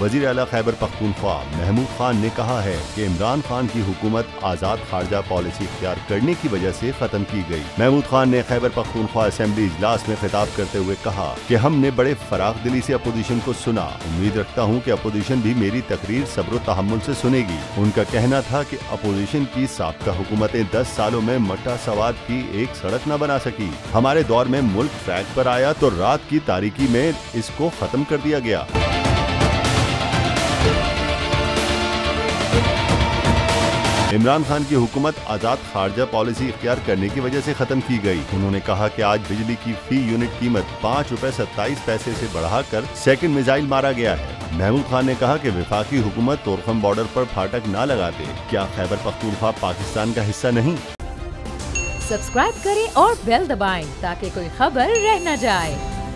वजीर आला खैबर पख्तूनख्वा महमूद खान ने कहा है कि इमरान खान की हुकूमत आजाद खारजा पॉलिसी इख्तियार करने की वजह से खत्म की गई। महमूद खान ने खैबर पख्तूनख्वा असेंबली इजलास में खिताब करते हुए कहा कि हमने बड़े फराख दिली से अपोजिशन को सुना। उम्मीद रखता हूँ कि अपोजिशन भी मेरी तकरीर सब्र व तहम्मुल से सुनेगी। उनका कहना था कि अपोजिशन की साबका हुकूमतें 10 सालों में मट्टा सवाद की एक सड़क न बना सकी। हमारे दौर में मुल्क ट्रैक पर आया तो रात की तारीकी में इसको खत्म कर दिया गया। इमरान खान की हुकूमत आजाद खारजा पॉलिसी इख्तियार करने की वजह से खत्म की गई। उन्होंने कहा कि आज बिजली की फी यूनिट कीमत 5 रुपए 27 पैसे से बढ़ाकर सेकंड मिसाइल मारा गया है। महमूद खान ने कहा कि वफाकी हुकूमत तोरखम बॉर्डर पर फाटक न लगाते। क्या खैबर पख्तूनख्वा पाकिस्तान का हिस्सा नहीं? सब्सक्राइब करें और बेल दबाएं ताकि कोई खबर रह न जाए।